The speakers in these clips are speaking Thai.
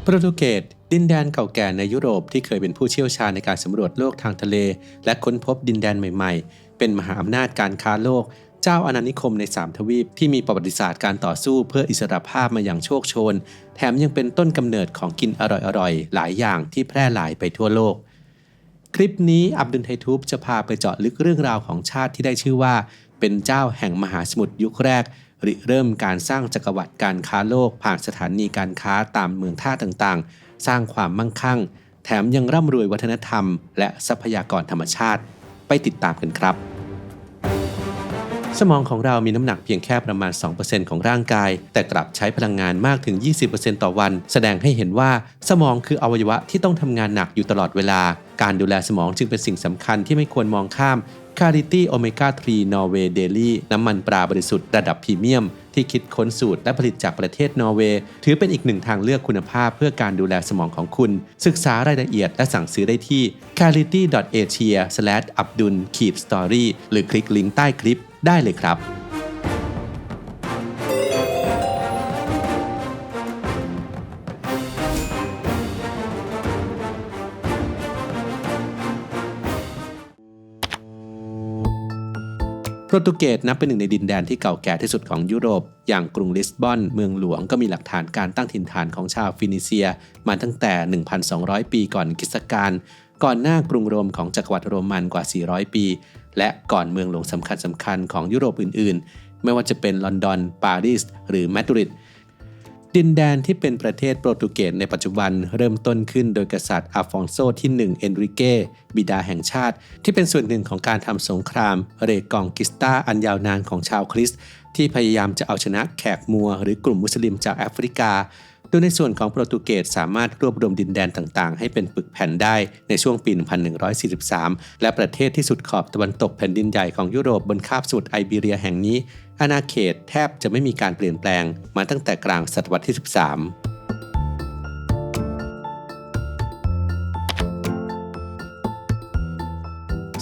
โปรตุเกสดินแดนเก่าแก่ในยุโรปที่เคยเป็นผู้เชี่ยวชาญในการสำรวจโลกทางทะเลและค้นพบดินแดนใหม่ๆเป็นมหาอำนาจการค้าโลกเจ้าอาณานิคมใน3ทวีปที่มีประวัติศาสตร์การต่อสู้เพื่ออิสรภาพมาอย่างโชคโชนแถมยังเป็นต้นกำเนิดของกินอร่อยๆหลายอย่างที่แพร่หลายไปทั่วโลกคลิปนี้อับดุลไททูบจะพาไปเจาะลึกเรื่องราวของชาติที่ได้ชื่อว่าเป็นเจ้าแห่งมหาสมุทรยุคแรกริเริ่มการสร้างจักรวรรดิการค้าโลกผ่านสถานีการค้าตามเมืองท่าต่างๆสร้างความมั่งคั่งแถมยังร่ำรวยวัฒนธรรมและทรัพยากรธรรมชาติไปติดตามกันครับสมองของเรามีน้ำหนักเพียงแค่ประมาณ 2% ของร่างกายแต่กลับใช้พลังงานมากถึง 20% ต่อวันแสดงให้เห็นว่าสมองคืออวัยวะที่ต้องทำงานหนักอยู่ตลอดเวลาการดูแลสมองจึงเป็นสิ่งสำคัญที่ไม่ควรมองข้ามClarity Omega 3 Norway Daily น้ำมันปลาบริสุทธิ์ระดับพรีเมียมที่คิดค้นสูตรและผลิตจากประเทศนอร์เวย์ถือเป็นอีกหนึ่งทางเลือกคุณภาพเพื่อการดูแลสมองของคุณศึกษารายละเอียดและสั่งซื้อได้ที่ clarity.asia/abdul-story หรือคลิกลิงก์ใต้คลิปได้เลยครับโปรตุเกสนับเป็นหนึ่งในดินแดนที่เก่าแก่ที่สุดของยุโรปอย่างกรุงลิสบอนเมืองหลวงก็มีหลักฐานการตั้งถิ่นฐานของชาวฟินิเซียมาตั้งแต่ 1,200 ปีก่อนคริสตกาลก่อนหน้ากรุงโรมของจักรวรรดิโรมันกว่า 400 ปีและก่อนเมืองหลวงสำคัญของยุโรปอื่นๆไม่ว่าจะเป็นลอนดอนปารีสหรือมาดริดดินแดนที่เป็นประเทศโปรตุเกสในปัจจุบันเริ่มต้นขึ้นโดยกษัตริย์อัลฟองโซที่1เอนริเกบิดาแห่งชาติที่เป็นส่วนหนึ่งของการทำสงครามเรกองกิสตาอันยาวนานของชาวคริสต์ที่พยายามจะเอาชนะแขกมัวหรือกลุ่มมุสลิมจากแอฟริกาโดยในส่วนของโปรตุเกสสามารถรวบรวมดินแดนต่างๆให้เป็นปึกแผ่นได้ในช่วงปี 1143 และประเทศที่สุดขอบตะวันตกแผ่นดินใหญ่ของยุโรปบนคาบสมุทรไอเบีเรียแห่งนี้อาณาเขตแทบจะไม่มีการเปลี่ยนแปลงมาตั้งแต่กลางศตวรรษที่ 13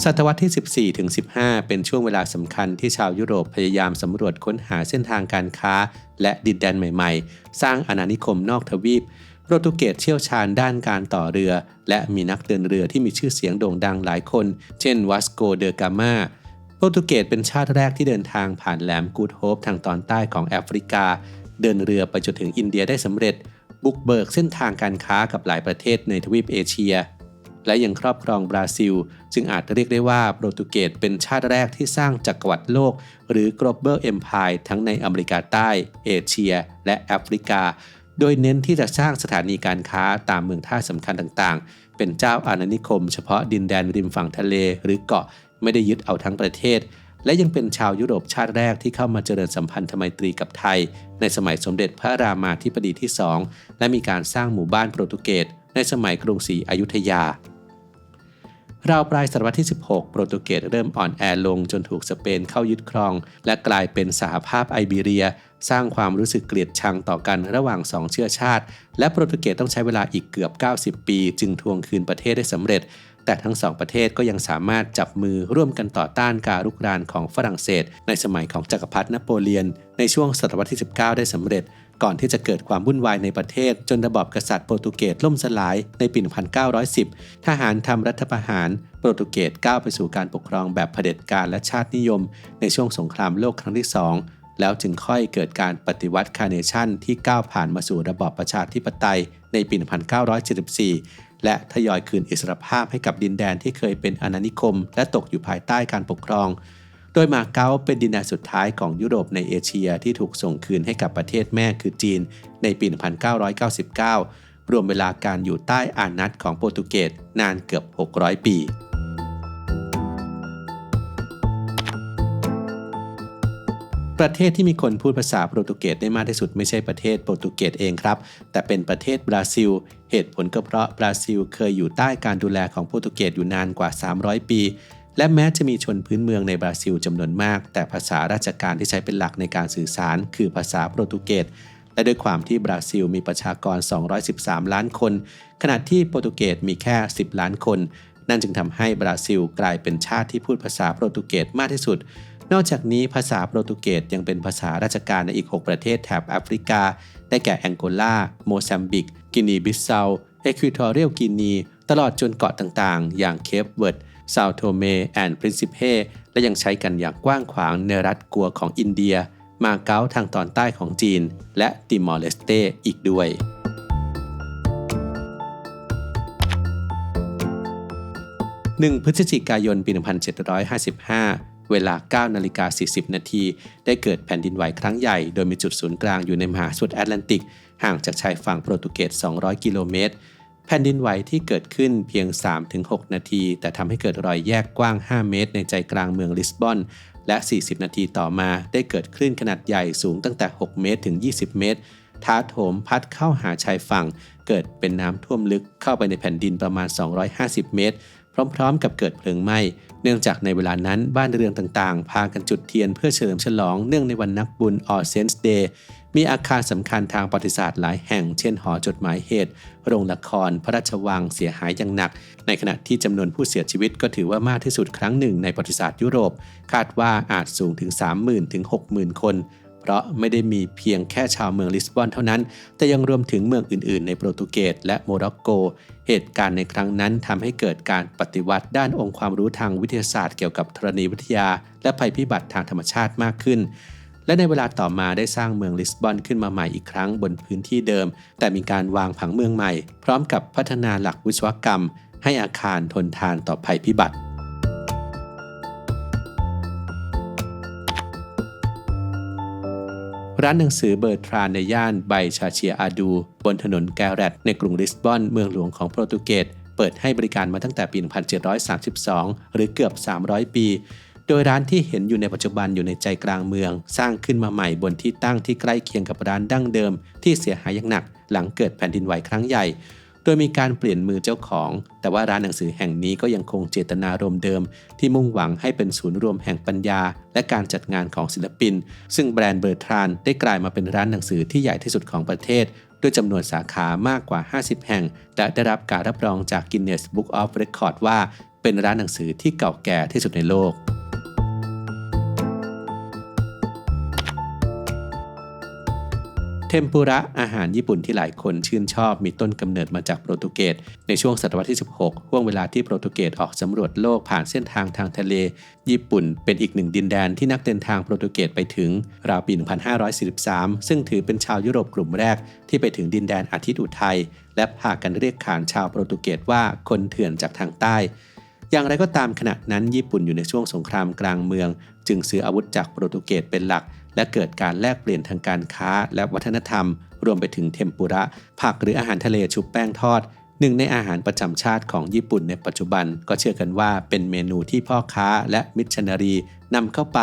ศตวรรษที่ 14 ถึง 15 เป็นช่วงเวลาสำคัญที่ชาวยุโรปพยายามสำรวจค้นหาเส้นทางการค้าและดินแดนใหม่ๆสร้างอาณานิคมนอกทวีปโปรตุเกสเชี่ยวชาญด้านการต่อเรือและมีนักเดินเรือที่มีชื่อเสียงโด่งดังหลายคนเช่นวัสโกเดกามาโปรตุเกสเป็นชาติแรกที่เดินทางผ่านแหลมกูดโฮปทางตอนใต้ของแอฟริกาเดินเรือไปจนถึงอินเดียได้สำเร็จบุกเบิกเส้นทางการค้ากับหลายประเทศในทวีปเอเชียและยังครอบครองบราซิลจึงอาจเรียกได้ว่าโปรตุเกสเป็นชาติแรกที่สร้างจักรวรรดิโลกหรือ Global Empire ทั้งในอเมริกาใต้เอเชียและแอฟริกาโดยเน้นที่จะสร้างสถานีการค้าตามเมืองท่าสำคัญต่างๆเป็นเจ้าอาณานิคมเฉพาะดินแดนริมฝั่งทะเลหรือเกาะไม่ได้ยึดเอาทั้งประเทศและยังเป็นชาวยุโรปชาติแรกที่เข้ามาเจริญสัมพันธไมตรีกับไทยในสมัยสมเด็จพระรามาธิบดีที่2และมีการสร้างหมู่บ้านโปรตุเกสในสมัยกรุงศรีอยุธยาราวปลายศตวรรษที่ 16 โปรตุเกสเริ่มอ่อนแอลงจนถูกสเปนเข้ายึดครองและกลายเป็นสหภาพไอเบีเรียสร้างความรู้สึกเกลียดชังต่อกันระหว่าง2เชื้อชาติและโปรตุเกสต้องใช้เวลาอีกเกือบ90 ปีจึงทวงคืนประเทศได้สำเร็จแต่ทั้ง2ประเทศก็ยังสามารถจับมือร่วมกันต่อต้านการรุกรานของฝรั่งเศสในสมัยของจักรพรรดินโปเลียนในช่วงศตวรรษที่ 19 ได้สำเร็จก่อนที่จะเกิดความวุ่นวายในประเทศจนระบอบกษัตริย์โปรตุเกสล่มสลายในปี 1910 ทหารทำรัฐประหารโปรตุเกสก้าวไปสู่การปกครองแบบเผด็จการและชาตินิยมในช่วงสงครามโลกครั้งที่2แล้วจึงค่อยเกิดการปฏิวัติคาร์เนชั่นที่ก้าวผ่านมาสู่ระบอบประชาธิปไตยในปี 1974 และทยอยคืนอิสรภาพให้กับดินแดนที่เคยเป็นอาณานิคมและตกอยู่ภายใต้การปกครองโดยมาเก๊าเป็นดินแดนสุดท้ายของยุโรปในเอเชียที่ถูกส่งคืนให้กับประเทศแม่คือจีนในปี 1999 รวมเวลาการอยู่ใต้อานัตของโปรตุเกสนานเกือบ600 ปีประเทศที่มีคนพูดภาษาโปรตุเกสได้มากที่สุดไม่ใช่ประเทศโปรตุเกสเองครับแต่เป็นประเทศบราซิลเหตุผลก็เพราะบราซิลเคยอยู่ใต้การดูแลของโปรตุเกสอยู่นานกว่า300 ปีและแม้จะมีชนพื้นเมืองในบราซิลจำนวนมากแต่ภาษาราชการที่ใช้เป็นหลักในการสื่อสารคือภาษาโปรตุเกสและด้วยความที่บราซิลมีประชากร213ล้านคนขณะที่โปรตุเกสมีแค่10ล้านคนนั่นจึงทำให้บราซิลกลายเป็นชาติที่พูดภาษาโปรตุเกสมากที่สุดนอกจากนี้ภาษาโปรตุเกสยังเป็นภาษาราชการในอีก6ประเทศแถบแอฟริกาได้แก่แองโกลาโมซัมบิก กินีบิสเซาเอควิทอเรียลกินีตลอดจนเกาะต่างๆอย่างเคปเวิร์ดซาวโทเมแอนด์พรินซิเพและยังใช้กันอย่างกว้างขวางในรัฐกัวของอินเดียมาเก๊าทางตอนใต้ของจีนและติมอร์เลสเตอีกด้วย1 พฤศจิกายนปี 1755 เวลา 9:40 น.ได้เกิดแผ่นดินไหวครั้งใหญ่โดยมีจุดศูนย์กลางอยู่ในมหาสมุทรแอตแลนติกห่างจากชายฝั่งโปรตุเกส 200 กิโลเมตรแผ่นดินไหวที่เกิดขึ้นเพียง 3-6 นาทีแต่ทำให้เกิดรอยแยกกว้าง 5 เมตรในใจกลางเมืองลิสบอนและ 40 นาทีต่อมาได้เกิดคลื่นขนาดใหญ่สูงตั้งแต่ 6 เมตรถึง 20 เมตรท้าโถมพัดเข้าหาชายฝั่งเกิดเป็นน้ำท่วมลึกเข้าไปในแผ่นดินประมาณ 250 เมตรพร้อมๆกับเกิดเพลิงไหม้เนื่องจากในเวลานั้นบ้านเรือนต่างๆพากันจุดเทียนเพื่อเฉลิมฉลองเนื่องในวันนักบุญ All Saints Day มีอาคารสำคัญทางประวัติศาสตร์หลายแห่งเช่นหอจดหมายเหตุโรงละครพระราชวังเสียหายอย่างหนักในขณะที่จำนวนผู้เสียชีวิตก็ถือว่ามากที่สุดครั้งหนึ่งในประวัติศาสตร์ยุโรปคาดว่าอาจสูงถึง 30,000 ถึง 60,000 คนเพราะไม่ได้มีเพียงแค่ชาวเมืองลิสบอนเท่านั้นแต่ยังรวมถึงเมืองอื่นๆในโปรตุเกสและโมร็อกโกเหตุการณ์ในครั้งนั้นทำให้เกิดการปฏิวัติด้านองค์ความรู้ทางวิทยาศาสตร์เกี่ยวกับธรณีวิทยาและภัยพิบัติทางธรรมชาติมากขึ้นและในเวลาต่อมาได้สร้างเมืองลิสบอนขึ้นมาใหม่อีกครั้งบนพื้นที่เดิมแต่มีการวางผังเมืองใหม่พร้อมกับพัฒนาหลักวิศวกรรมให้อาคารทนทานต่อภัยพิบัติร้านหนังสือเบอร์ทรานในย่านไบชาเชียอาดูบนถนนแกเรตในกรุงลิสบอนเมืองหลวงของโปรตุเกสเปิดให้บริการมาตั้งแต่ปี 1732 หรือเกือบ 300 ปีโดยร้านที่เห็นอยู่ในปัจจุบันอยู่ในใจกลางเมืองสร้างขึ้นมาใหม่บนที่ตั้งที่ใกล้เคียงกับร้านดั้งเดิมที่เสียหายอย่างหนักหลังเกิดแผ่นดินไหวครั้งใหญ่โดยมีการเปลี่ยนมือเจ้าของแต่ว่าร้านหนังสือแห่งนี้ก็ยังคงเจตนารมณ์เดิมที่มุ่งหวังให้เป็นศูนย์รวมแห่งปัญญาและการจัดงานของศิลปินซึ่งแบรนด์เบอร์ทรานได้กลายมาเป็นร้านหนังสือที่ใหญ่ที่สุดของประเทศด้วยจำนวนสาขามากกว่า 50 แห่งและได้รับการรับรองจาก Guinness Book of Records ว่าเป็นร้านหนังสือที่เก่าแก่ที่สุดในโลกเทมปุระอาหารญี่ปุ่นที่หลายคนชื่นชอบมีต้นกำเนิดมาจากโปรตุเกสในช่วงศตวรรษที่ 16 ห่วงเวลาที่โปรตุเกสออกสำรวจโลกผ่านเส้นทางทางทะเลญี่ปุ่นเป็นอีกหนึ่งดินแดนที่นักเดินทางโปรตุเกสไปถึงราวปี 1543 ซึ่งถือเป็นชาวยุโรปกลุ่มแรกที่ไปถึงดินแดนอาทิตย์อุทัยและพากันเรียกขานชาวโปรตุเกสว่าคนเถื่อนจากทางใต้อย่างไรก็ตามขณะนั้นญี่ปุ่นอยู่ในช่วงสงครามกลางเมืองจึงซื้ออาวุธจากโปรตุเกสเป็นหลักและเกิดการแลกเปลี่ยนทางการค้าและวัฒนธรรมรวมไปถึงเทมปุระผักหรืออาหารทะเลชุบแป้งทอดหนึ่งในอาหารประจำชาติของญี่ปุ่นในปัจจุบันก็เชื่อกันว่าเป็นเมนูที่พ่อค้าและมิชชันนารีนำเข้าไป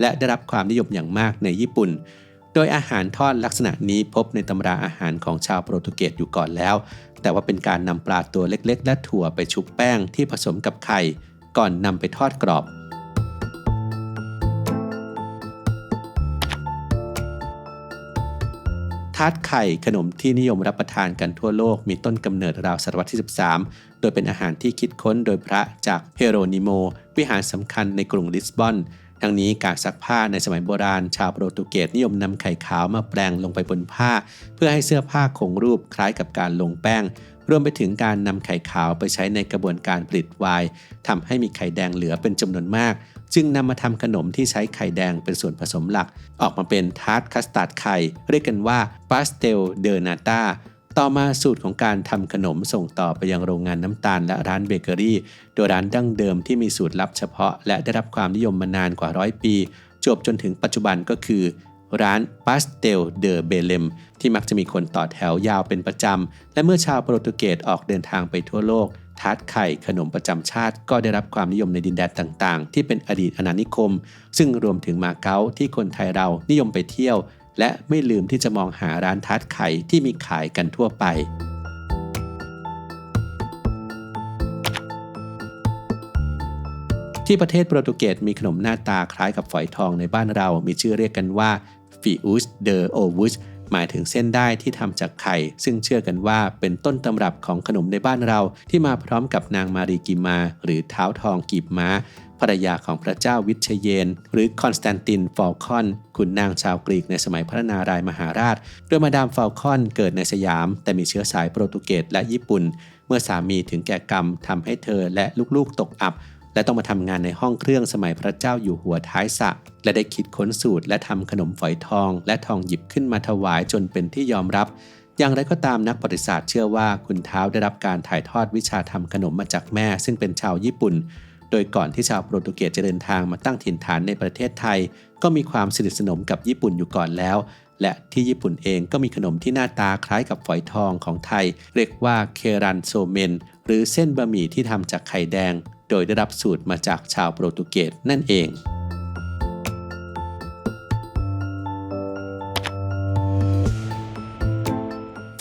และได้รับความนิยมอย่างมากในญี่ปุ่นโดยอาหารทอดลักษณะนี้พบในตำราอาหารของชาวโปรตุเกสอยู่ก่อนแล้วแต่ว่าเป็นการนำปลาตัวเล็กๆและถั่วไปชุบแป้งที่ผสมกับไข่ก่อนนำไปทอดกรอบทาร์ตไข่ขนมที่นิยมรับประทานกันทั่วโลกมีต้นกำเนิดราวศตวรรษที่ 13 โดยเป็นอาหารที่คิดค้นโดยพระจากเฮโรนิโมวิหารสำคัญในกรุงลิสบอนทั้งนี้การซักผ้าในสมัยโบราณชาวโปรตุเกสนิยมนำไข่ขาวมาแปรงลงไปบนผ้าเพื่อให้เสื้อผ้าคงรูปคล้ายกับการลงแป้งรวมไปถึงการนำไข่ขาวไปใช้ในกระบวนการผลิตไวน์ทำให้มีไข่แดงเหลือเป็นจำนวนมากจึงนำมาทำขนมที่ใช้ไข่แดงเป็นส่วนผสมหลักออกมาเป็นทาร์ตคัสตาร์ดไข่เรียกกันว่าพาสเตลเดอร์นาตาต่อมาสูตรของการทำขนมส่งต่อไปยังโรงงานน้ำตาลและร้านเบเกอรี่โดยร้านดั้งเดิมที่มีสูตรลับเฉพาะและได้รับความนิยมมานานกว่า100 ปีจวบจนถึงปัจจุบันก็คือร้านพาสเตลเดอเบเลมที่มักจะมีคนต่อแถวยาวเป็นประจำและเมื่อชาวโปรตุเกสออกเดินทางไปทั่วโลกทาร์ตไข่ขนมประจำชาติก็ได้รับความนิยมในดินแดนต่างๆที่เป็นอดีตอาณานิคมซึ่งรวมถึงมาเก๊าที่คนไทยเรานิยมไปเที่ยวและไม่ลืมที่จะมองหาร้านทาร์ตไข่ที่มีขายกันทั่วไปที่ประเทศโปรตุเกสมีขนมหน้าตาคล้ายกับฝอยทองในบ้านเรามีชื่อเรียกกันว่าฟิอุสเดอโอวุส หมายถึงเส้นได้ที่ทำจากไข่ซึ่งเชื่อกันว่าเป็นต้นตำรับของขนมในบ้านเราที่มาพร้อมกับนางมารีกีมาหรือเท้าทองกีบม้าภรรยาของพระเจ้าวิเชเยนหรือคอนสแตนตินฟอลคอนขุนนางชาวกรีกในสมัยพระนารายมหาราชโดยมาดามฟอลคอนเกิดในสยามแต่มีเชื้อสายโปรตุเกสและญี่ปุ่นเมื่อสามีถึงแก่กรรมทำให้เธอและลูกๆตกอับและต้องมาทำงานในห้องเครื่องสมัยพระเจ้าอยู่หัวท้ายสระและได้คิดค้นสูตรและทำขนมฝอยทองและทองหยิบขึ้นมาถวายจนเป็นที่ยอมรับอย่างไรก็ตามนักประวัติศาสตร์เชื่อว่าคุณเท้าได้รับการถ่ายทอดวิชาทำขนมมาจากแม่ซึ่งเป็นชาวญี่ปุ่นโดยก่อนที่ชาวโปรตุเกสจะเดินทางมาตั้งถิ่นฐานในประเทศไทยก็มีความสนิทสนมกับญี่ปุ่นอยู่ก่อนแล้วและที่ญี่ปุ่นเองก็มีขนมที่หน้าตาคล้ายกับฝอยทองของไทยเรียกว่าเครันโซเมนหรือเส้นบะหมี่ที่ทำจากไข่แดงโดยได้รับสูตรมาจากชาวโปรตุเกสนั่นเอง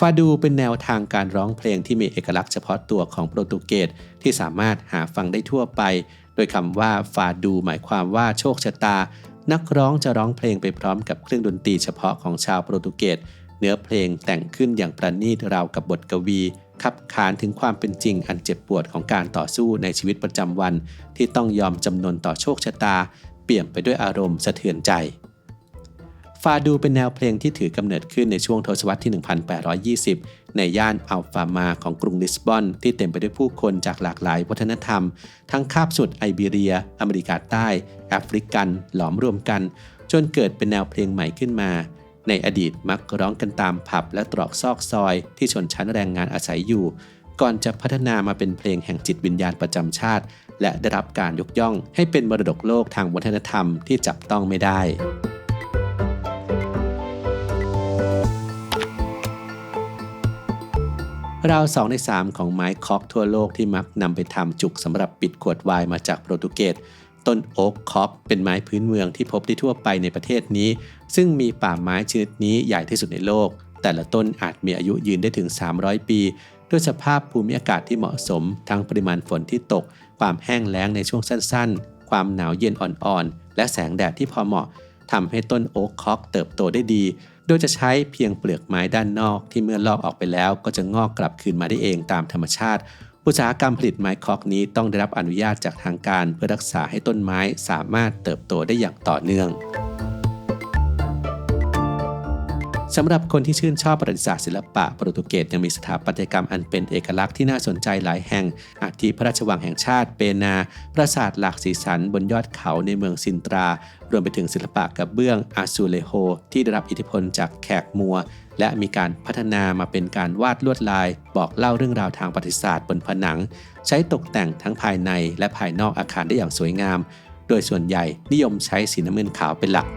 ฟาดูเป็นแนวทางการร้องเพลงที่มีเอกลักษณ์เฉพาะตัวของโปรตุเกสที่สามารถหาฟังได้ทั่วไปโดยคำว่าฟาดูหมายความว่าโชคชะตานักร้องจะร้องเพลงไปพร้อมกับเครื่องดนตรีเฉพาะของชาวโปรตุเกสเนื้อเพลงแต่งขึ้นอย่างประณีตราวกับบทกวีขับขานถึงความเป็นจริงอันเจ็บปวดของการต่อสู้ในชีวิตประจำวันที่ต้องยอมจำนนต่อโชคชะตาเปี่ยมไปด้วยอารมณ์สะเทือนใจฟาดูเป็นแนวเพลงที่ถือกำเนิดขึ้นในช่วงทศวรรษที่ 1820 ในย่านอัลฟามาของกรุงลิสบอนที่เต็มไปด้วยผู้คนจากหลากหลายวัฒนธรรมทั้งคาบสุดไอเบีเรียอเมริกาใต้แอฟริกันหลอมรวมกันจนเกิดเป็นแนวเพลงใหม่ขึ้นมาในอดีตมักร้องกันตามผับและตรอกซอกซอยที่ชนชั้นแรงงานอาศัยอยู่ก่อนจะพัฒนามาเป็นเพลงแห่งจิตวิญญาณประจำชาติและได้รับการยกย่องให้เป็นมรดกโลกทางวัฒนธรรมที่จับต้องไม่ได้ราว2 ใน 3ของไม้ค็อกทั่วโลกที่มักนำไปทำจุกสำหรับปิดขวดไวน์มาจากโปรตุเกสต้นโอ๊กคอปเป็นไม้พื้นเมืองที่พบได้ทั่วไปในประเทศนี้ซึ่งมีป่าไม้ชนิดนี้ใหญ่ที่สุดในโลกแต่ละต้นอาจมีอายุยืนได้ถึง300 ปีด้วยสภาพภูมิอากาศที่เหมาะสมทั้งปริมาณฝนที่ตกความแห้งแล้งในช่วงสั้นๆความหนาวเย็นอ่อนๆและแสงแดดที่พอเหมาะทำให้ต้นโอ๊กคอปเติบโตได้ดีโดยจะใช้เพียงเปลือกไม้ด้านนอกที่เมื่อลอกออกไปแล้วก็จะงอกกลับคืนมาได้เองตามธรรมชาติอุตสาหกรรมผลิตไม้ค็อกนี้ต้องได้รับอนุญาตจากทางการเพื่อรักษาให้ต้นไม้สามารถเติบโตได้อย่างต่อเนื่องสำหรับคนที่ชื่นชอบประวัติศาสตร์ศิลปะโปรตุเกสยังมีสถาปัตยกรรมอันเป็นเอกลักษณ์ที่น่าสนใจหลายแห่งอาทิพระราชวังแห่งชาติเปนาปราสาทหลากสีสันบนยอดเขาในเมืองซินตรารวมไปถึงศิลปะกระเบื้องอาซูเลโฮที่ได้รับอิทธิพลจากแขกมัวและมีการพัฒนามาเป็นการวาดลวดลายบอกเล่าเรื่องราวทางประวัติศาสตร์บนผนังใช้ตกแต่งทั้งภายในและภายนอกอาคารได้อย่างสวยงามโดยส่วนใหญ่นิยมใช้สีน้ำเงินขาวเป็นหลัก